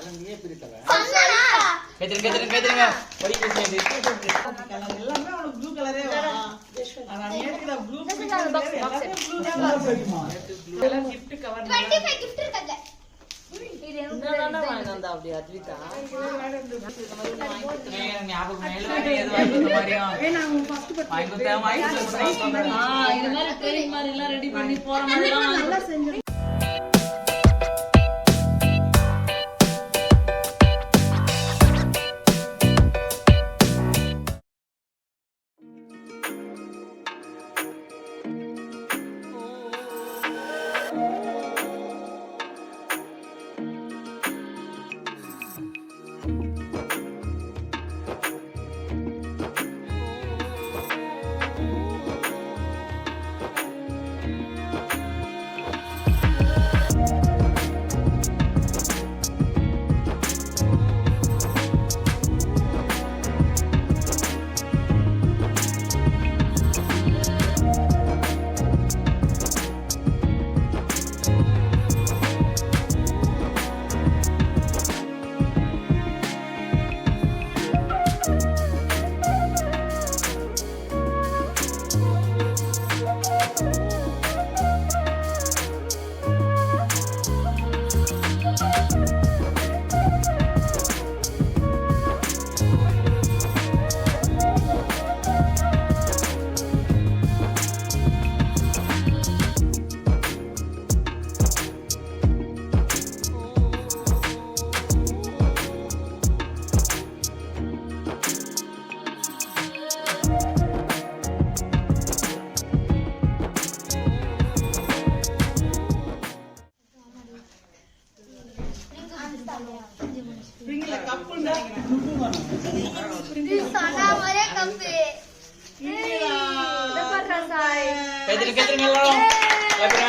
கலந்தியே பிரிக்கல. சொன்னடா. கேட்றீங்க. படிக்க பேசுறது. கலர் எல்லாமே அவனுக்கு ப்ளூ கலரே வா. ஆனா நேத்துக்கு ப்ளூ எல்லாமே ப்ளூ தான் சரிமா. கலர் gift cover 25 gift இருக்கல்ல. இது என்னடா வாங்குனதா அப்படி அத்விதா ஞாபகம் மேல எது வாங்குற மாதிரியா நான் ஃபர்ஸ்ட் வாங்கி இது மாதிரி ட்ரெயின் மாதிரி எல்லாம் ரெடி பண்ணி போற மாதிரி நல்லா செஞ்சு பிரிங்கல கப்புண்டா இது சொன்னா ஒரே கப்பு. பிரிங்கடா இத பாருடா சாய். கேட்றீங்க எல்லாரும்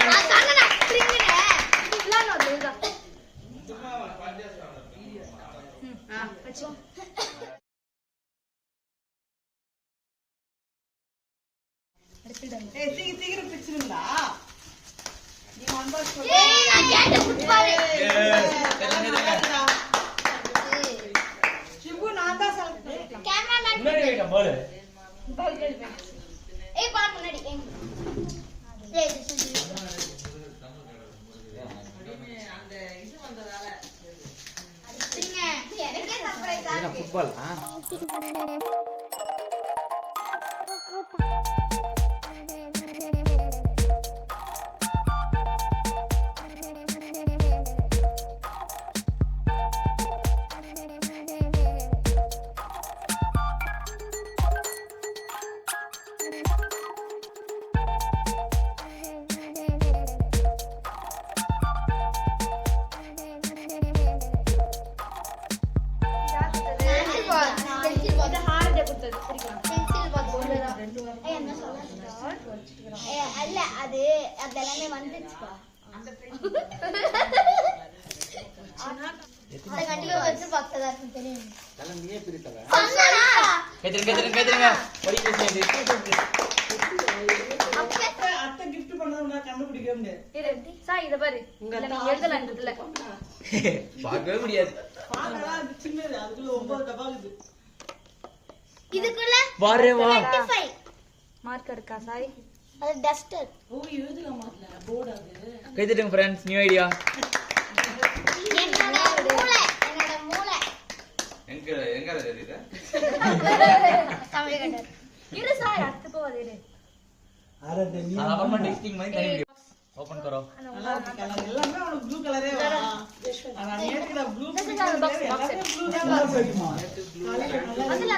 நான் சொன்னடா பிரிங்கனே. இல்ல நோடுடா. வெச்சு. ஏய் சீக்கிரம் பிச்சிருங்களா நீ அன்பாக்ஸ் பண்ணு ஏய் நான் கேட்ட புட்பால். சிம்பு நான் தான் செலக்ட் பண்ணிட்டேன் கேமராமேன் முன்னாடி வைக்க பாரு ஏய் பாரு முன்னாடி ஏய் இது சுஜி அந்த இது வந்ததால பிரிங்க எனக்கே சர்ப்ரைஸா என்ன இருக்கு. ஃபுட்பால் பென்சில் பால் ஹார்ட் கொடுத்தது பிரிக்கலாம். பென்சில் பால் போடுறா. ஏய் என்ன சொல்றா? ஏய் அல்ல அது அதெல்லாம் வந்துச்சுப்பா. அந்த கண்டிப்பா வச்சு பார்த்ததா இருக்கு தெரியும். கலந்தியே பிரிக்கல. சொன்னடா. கேட்றீங்க. படிக்க பேசுறது. அத்தை gift பண்ணது நான் கண்டுபிடிக்கவே முடியாது இரு சாய் இத பாரு இல்ல நீ எழுதலன்றதுல பார்க்கவே முடியாது. பாக்கறா அது சின்னது அதுக்குள்ள 9 டப்பா இருக்குது இதுக்குள்ள பாரு வா 25 மார்க் இருக்கா சாய் அது டஸ்டர். ஓ எழுதலாமா அதுல போர்டு அது கேட்றீங்க फ्रेंड्स நியூ ஐடியா என்னோட மூளை எங்க தெரியுது தமிழ் கண்டர். இரு சாய் அடுத்து போவாது இரு அப்புறமா டெஸ்டிங் மாதிரி கரெக்ட் ஓபன் करो நல்லா இருக்கு கலர் எல்லாமே அவனுக்கு ப்ளூ கலரே வா. ஆனா நேத்துக்கு ப்ளூ எல்லாமே ப்ளூ தான் சரிமா. அதுல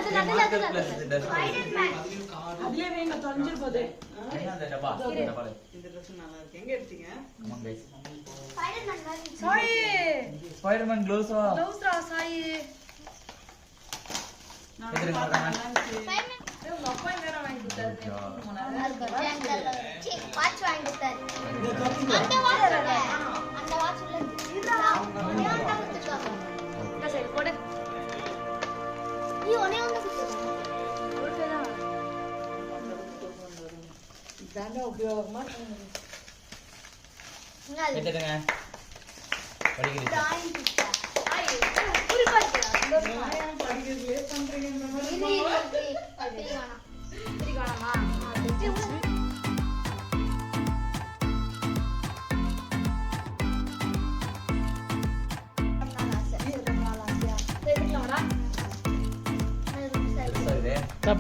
ஸ்பைடர்மேன் அதுலயே வேங்க தொலைஞ்சிர போதே என்ன டப்பா டப்பா இந்த Dress நல்லா இருக்கு எங்க எடுத்தீங்க come on guys ஸ்பைடர்மேன் மாதிரி. சாய் ஸ்பைடர்மேன் க்ளோவ்ஸ் வா க்ளவுஸ்ரா சாய் நான் பார்த்தேன் ஸ்பைடர்மேன் உங்க அப்பா வேற வாங்கி கொடுத்தாரு சீ வாட்ச் வாங்கி கொடுத்தாரு. அந்த வாட்ச் இல்ல. அந்த வாட்ச் உள்ள இருடா. ஒண்ணே ஒண்ணு தான் கொடுத்துருக்காங்க. சரி போடு நீ ஒண்ணே ஒண்ணு கொடுத்துருக்காங்க. ஓகேதான் இதாங்க உபயோகமா இங்க அது கேட்டுங்க படிக்கிறீங்க drawing கொடுத்தா. சாய் இதுலயே பண்றீங்கன்ற மாதிரி இது அப்படி வேணாம். இப்படி வேணாமா? தெரிஞ்சு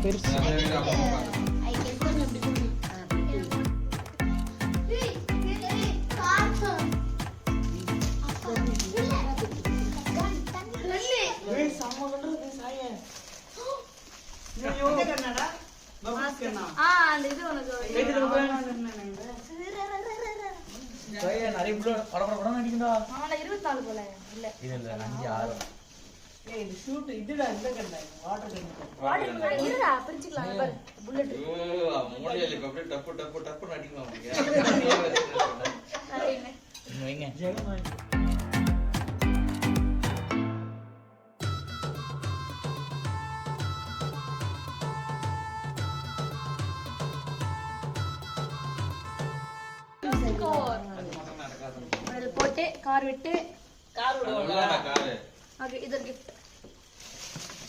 பெருசா இது. ஏய் சம்ம பண்றது சாயே ஐயோ கண்ணடா பபுஸ்கனா அந்த இது உனக்கு கேக்குது போய் பைய நிறைய புள்ள படபடன்னு அடிக்குதா. ஆனா 24 போல இல்ல இல்ல 5 6. ஏய் இது ஷூட் இதுடா இந்த கண்ணா வாட்டர் கண்ணா வாட்டர் இருடா பிரிச்சுக்கலாம் இங்க பாரு புல்லட் ஐயோ மூளையில அப்படியே டப்பு டப்பு டப்பு அடிக்குமா அப்படியே. சரிங்க வைங்க. ஜெகமாய் போட்டு கார் விட்டு கார் விடுவோம்ல காரு. ஓகே இது ஒரு gift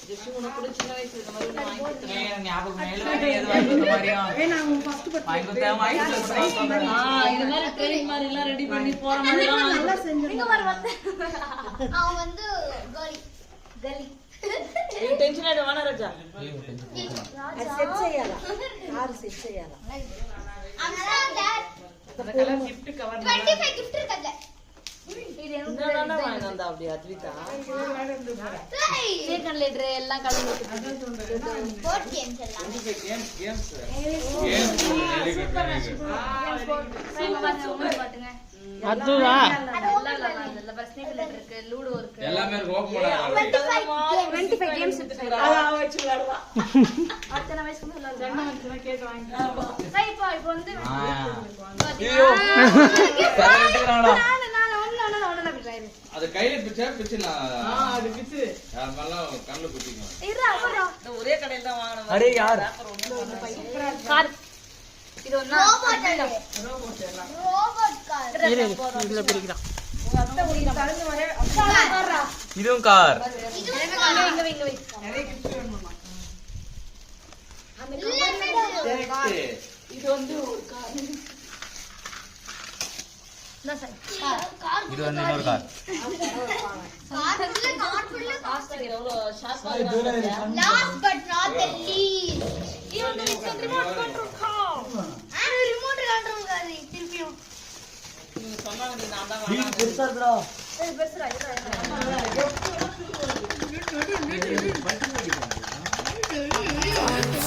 ஜெஸ்ட் உனக்கு கூட சின்ன வயசுல இந்த மாதிரி ஒண்ணு வாங்கி கொடுத்தேன். ஏய் ஞாபகம் மேல எது வாங்கி கொடுத்த மாதிரியா? ஏய் நான் ஃபர்ஸ்ட் பட் வாங்கி கொடுத்தேன். இது மாதிரி ட்ரெயின் மாதிரி எல்லாம் ரெடி பண்ணி போற மாதிரி எல்லாம் வாங்கி நல்லா செஞ்சு நீங்க பாரு வந்து அவன் வந்து கோலி கலி கொடுத்தேன். டென்ஷன் ஆயிடு வானா ராஜா. செட் செய்யலாம் கார் செட் செய்யலாம் அந்த கலர் gift cover 25 gift இருக்குல்ல இது என்னடா வாங்கி வந்தா அப்படி அத்விதா? சீக்கன் லீடர் எல்லாம் கலந்து போட் கேம்ஸ் எல்லாம் கேம்ஸ். சூப்பர் பாட்டுங்க அதுவா அதுல ஸ்னேக் லீடர் இருக்கு லூடோ இருக்கு எல்லாமே ஓபன் பண்ணாங்க. 25 கேம்ஸ் இருக்கு அத வச்சு விளையாடலாம் அடுத்த வயசுக்கு விளையாடலாம் ஜெகமா வந்து கேக் வாங்கி சரி இப்போ வந்து ஐயோ சரட்டுறாடா. நான் ஒண்ணு விட்டுறாரு அது கையில பிச்சிடலாம். அது பிச்சு அதெல்லாம் கண்ணு குத்திங்க. இருடா அப்புறம் ஒரே கடையில தான் வாங்கணும். அரே யார்? கார் இது ஒண்ணா ரோபோட் எல்லாம் இதுல பிரிக்கலாம் இதுவும் கார். இங்க வை நிறைய gift வேணுமா இது வந்து ஒரு கார். இது வந்து இன்னொரு கார். காசு எவ்வளவு ஷார்ப்பா இருக்கு. Last but not the least. Even the remote control car. Remote control car திருப்பியும். நீங்க சொன்னாங்க நான் தான் வீடு பெருசா இருக்குடா. பெருசுடா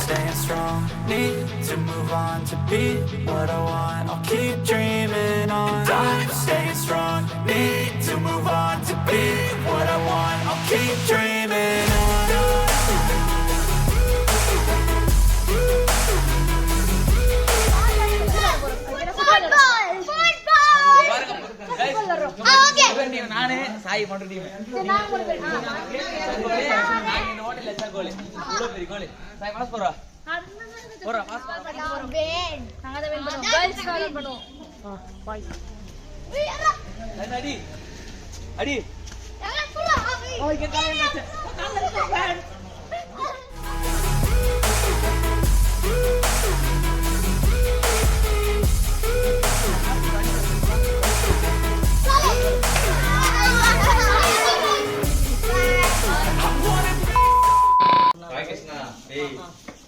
Staying strong, need to move on to be what I want. I'll keep dreaming on. And I'm staying strong, need to move on to be what I want. I'll keep dreaming on. நானே சாய் மட்டும் team. நான் இந்த ஹோட்டல்ல எச்சா கோலி. இவ்வளவு பெரிய கோலி. Sai pass போறா. போறா பாஸ் போறா. நாங்க தான் வெயிட் பண்ணுவோம் गाइस ஃபாலோ பண்ணுவோம் பாய் அடி. அடி. ஓகே காலையில ராகேஷ்னா டேய்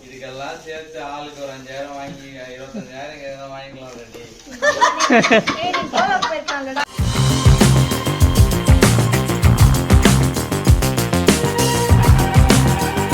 இதுக்கெல்லாம் சேர்த்து ஆளுக்கு ஒரு 5000 வாங்கி 25000 வாங்கிக்கலாம் டேய்.